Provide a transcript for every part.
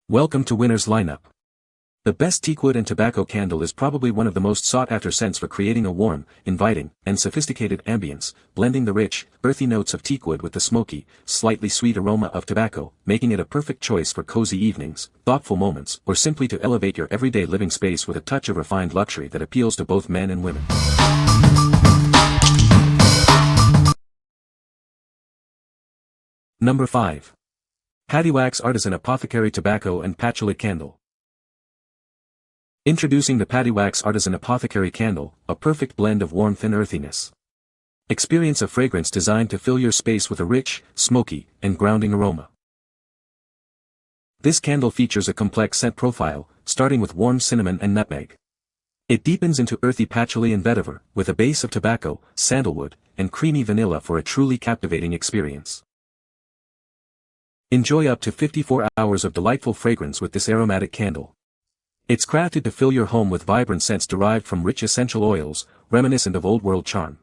Welcome to Winner's Lineup. The best Teakwood and Tobacco Candle is probably one of the most sought-after scents for creating a warm, inviting, and sophisticated ambience, blending the rich, earthy notes of teakwood with the smoky, slightly sweet aroma of tobacco, making it a perfect choice for cozy evenings, thoughtful moments, or simply to elevate your everyday living space with a touch of refined luxury that appeals to both men and women. Number 5. Paddywax Artisan Apothecary Tobacco and Patchouli Candle. Introducing the Paddywax Artisan Apothecary Candle, a perfect blend of warmth and earthiness. Experience a fragrance designed to fill your space with a rich, smoky, and grounding aroma. This candle features a complex scent profile, starting with warm cinnamon and nutmeg. It deepens into earthy patchouli and vetiver, with a base of tobacco, sandalwood, and creamy vanilla for a truly captivating experience. Enjoy up to 54 hours of delightful fragrance with this aromatic candle. It's crafted to fill your home with vibrant scents derived from rich essential oils, reminiscent of old-world charm.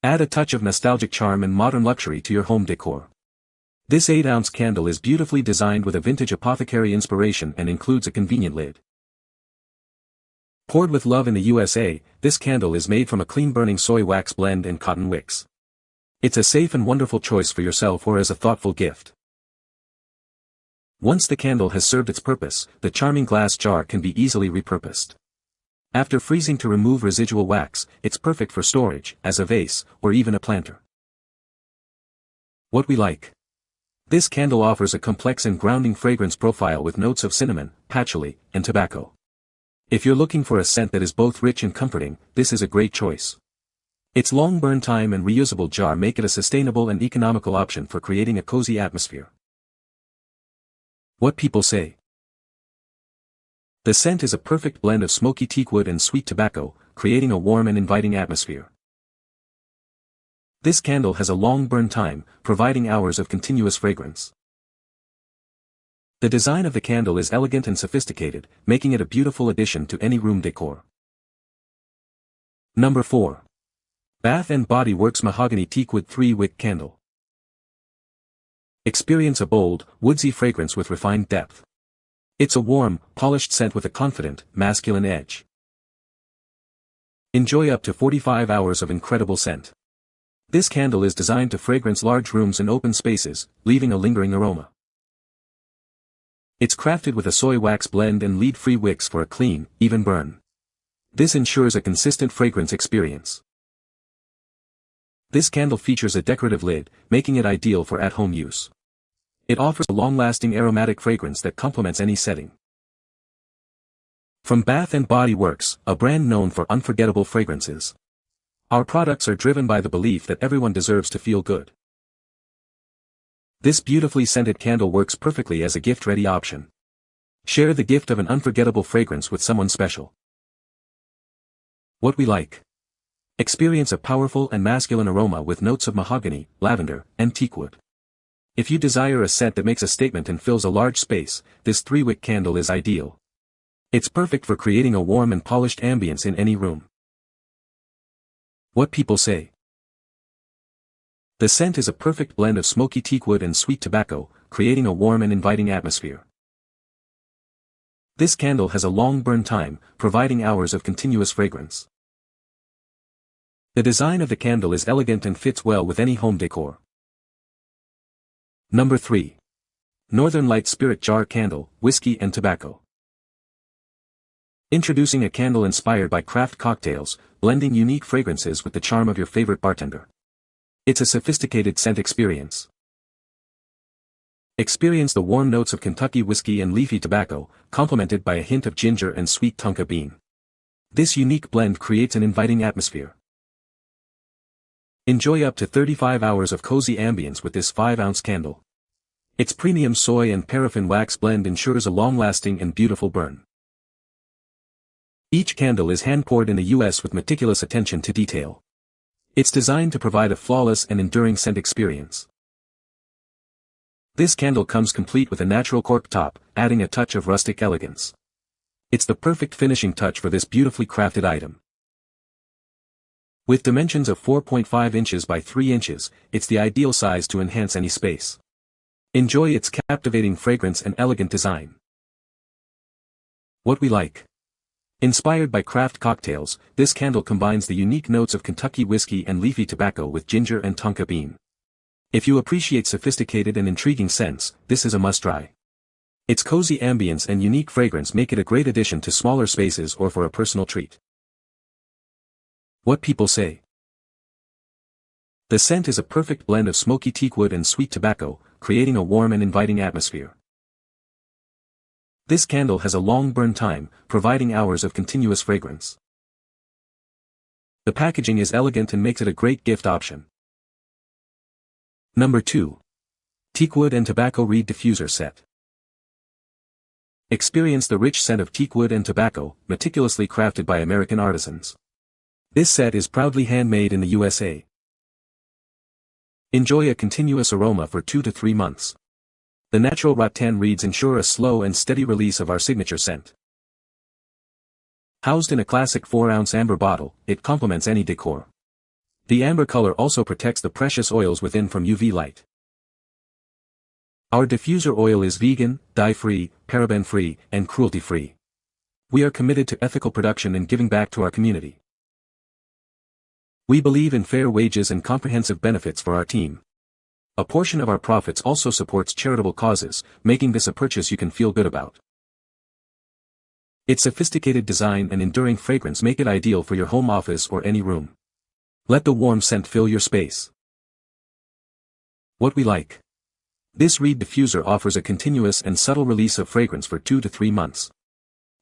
Add a touch of nostalgic charm and modern luxury to your home decor. This 8-ounce candle is beautifully designed with a vintage apothecary inspiration and includes a convenient lid. Poured with love in the USA, this candle is made from a clean-burning soy wax blend and cotton wicks. It's a safe and wonderful choice for yourself or as a thoughtful gift. Once the candle has served its purpose, the charming glass jar can be easily repurposed. After freezing to remove residual wax, it's perfect for storage, as a vase, or even a planter. What we like. This candle offers a complex and grounding fragrance profile with notes of cinnamon, patchouli, and tobacco. If you're looking for a scent that is both rich and comforting, this is a great choice. Its long burn time and reusable jar make it a sustainable and economical option for creating a cozy atmosphere. What people say. The scent is a perfect blend of smoky teakwood and sweet tobacco, creating a warm and inviting atmosphere. This candle has a long burn time, providing hours of continuous fragrance. The design of the candle is elegant and sophisticated, making it a beautiful addition to any room decor. Number 4. Bath & Body Works Mahogany Teakwood 3-Wick Candle. Experience a bold, woodsy fragrance with refined depth. It's a warm, polished scent with a confident, masculine edge. Enjoy up to 45 hours of incredible scent. This candle is designed to fragrance large rooms and open spaces, leaving a lingering aroma. It's crafted with a soy wax blend and lead-free wicks for a clean, even burn. This ensures a consistent fragrance experience. This candle features a decorative lid, making it ideal for at-home use. It offers a long-lasting aromatic fragrance that complements any setting. From Bath & Body Works, a brand known for unforgettable fragrances. Our products are driven by the belief that everyone deserves to feel good. This beautifully scented candle works perfectly as a gift-ready option. Share the gift of an unforgettable fragrance with someone special. What we like. Experience a powerful and masculine aroma with notes of mahogany, lavender, and teakwood. If you desire a scent that makes a statement and fills a large space, this 3-wick candle is ideal. It's perfect for creating a warm and polished ambience in any room. What people say. The scent is a perfect blend of smoky teakwood and sweet tobacco, creating a warm and inviting atmosphere. This candle has a long burn time, providing hours of continuous fragrance. The design of the candle is elegant and fits well with any home decor. Number 3. Northern Light Spirit Jar Candle, Whiskey and Tobacco. Introducing a candle inspired by craft cocktails, blending unique fragrances with the charm of your favorite bartender. It's a sophisticated scent experience. Experience the warm notes of Kentucky whiskey and leafy tobacco, complemented by a hint of ginger and sweet tonka bean. This unique blend creates an inviting atmosphere. Enjoy up to 35 hours of cozy ambience with this 5-ounce candle. Its premium soy and paraffin wax blend ensures a long-lasting and beautiful burn. Each candle is hand-poured in the US with meticulous attention to detail. It's designed to provide a flawless and enduring scent experience. This candle comes complete with a natural cork top, adding a touch of rustic elegance. It's the perfect finishing touch for this beautifully crafted item. With dimensions of 4.5 inches by 3 inches, it's the ideal size to enhance any space. Enjoy its captivating fragrance and elegant design. What we like. Inspired by craft cocktails, this candle combines the unique notes of Kentucky whiskey and leafy tobacco with ginger and tonka bean. If you appreciate sophisticated and intriguing scents, this is a must-try. Its cozy ambience and unique fragrance make it a great addition to smaller spaces or for a personal treat. What people say. The scent is a perfect blend of smoky teakwood and sweet tobacco, creating a warm and inviting atmosphere. This candle has a long burn time, providing hours of continuous fragrance. The packaging is elegant and makes it a great gift option. Number 2. Teakwood and Tobacco Reed Diffuser Set. Experience the rich scent of teakwood and tobacco, meticulously crafted by American artisans. This set is proudly handmade in the USA. Enjoy a continuous aroma for 2 to 3 months. The natural rattan reeds ensure a slow and steady release of our signature scent. Housed in a classic 4-ounce amber bottle, it complements any decor. The amber color also protects the precious oils within from UV light. Our diffuser oil is vegan, dye-free, paraben-free, and cruelty-free. We are committed to ethical production and giving back to our community. We believe in fair wages and comprehensive benefits for our team. A portion of our profits also supports charitable causes, making this a purchase you can feel good about. Its sophisticated design and enduring fragrance make it ideal for your home office or any room. Let the warm scent fill your space. What we like. This reed diffuser offers a continuous and subtle release of fragrance for 2 to 3 months.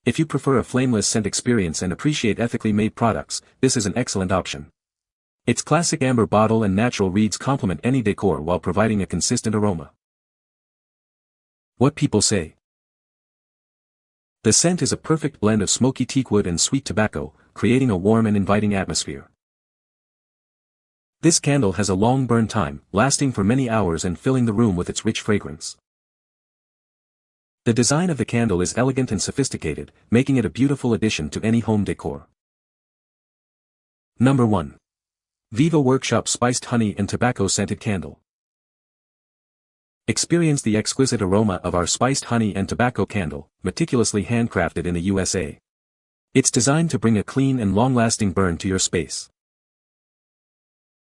If you prefer a flameless scent experience and appreciate ethically made products, this is an excellent option. Its classic amber bottle and natural reeds complement any decor while providing a consistent aroma. What people say. The scent is a perfect blend of smoky teakwood and sweet tobacco, creating a warm and inviting atmosphere. This candle has a long burn time, lasting for many hours and filling the room with its rich fragrance. The design of the candle is elegant and sophisticated, making it a beautiful addition to any home decor. Number 1. Viva Workshop Spiced Honey and Tobacco Scented Candle. Experience the exquisite aroma of our spiced honey and tobacco candle, meticulously handcrafted in the USA. It's designed to bring a clean and long-lasting burn to your space.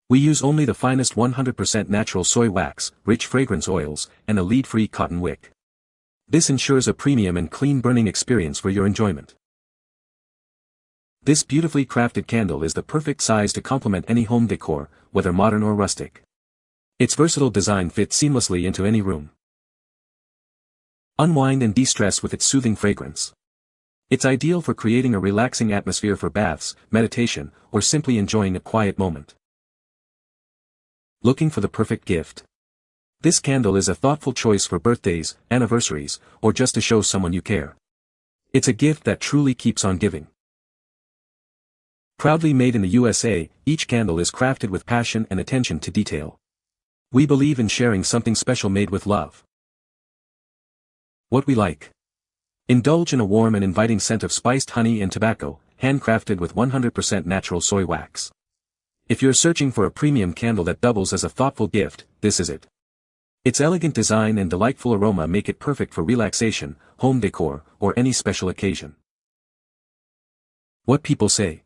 We use only the finest 100% natural soy wax, rich fragrance oils, and a lead-free cotton wick. This ensures a premium and clean burning experience for your enjoyment. This beautifully crafted candle is the perfect size to complement any home decor, whether modern or rustic. Its versatile design fits seamlessly into any room. Unwind and de-stress with its soothing fragrance. It's ideal for creating a relaxing atmosphere for baths, meditation, or simply enjoying a quiet moment. Looking for the perfect gift? This candle is a thoughtful choice for birthdays, anniversaries, or just to show someone you care. It's a gift that truly keeps on giving. Proudly made in the USA, each candle is crafted with passion and attention to detail. We believe in sharing something special made with love. What we like. Indulge in a warm and inviting scent of spiced honey and tobacco, handcrafted with 100% natural soy wax. If you're searching for a premium candle that doubles as a thoughtful gift, this is it. Its elegant design and delightful aroma make it perfect for relaxation, home decor, or any special occasion. What people say.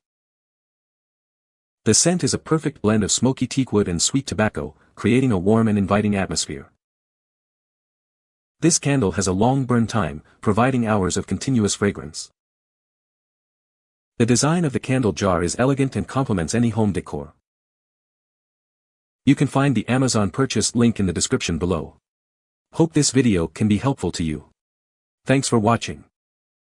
The scent is a perfect blend of smoky teakwood and sweet tobacco, creating a warm and inviting atmosphere. This candle has a long burn time, providing hours of continuous fragrance. The design of the candle jar is elegant and complements any home decor. You can find the Amazon purchase link in the description below. Hope this video can be helpful to you. Thanks for watching.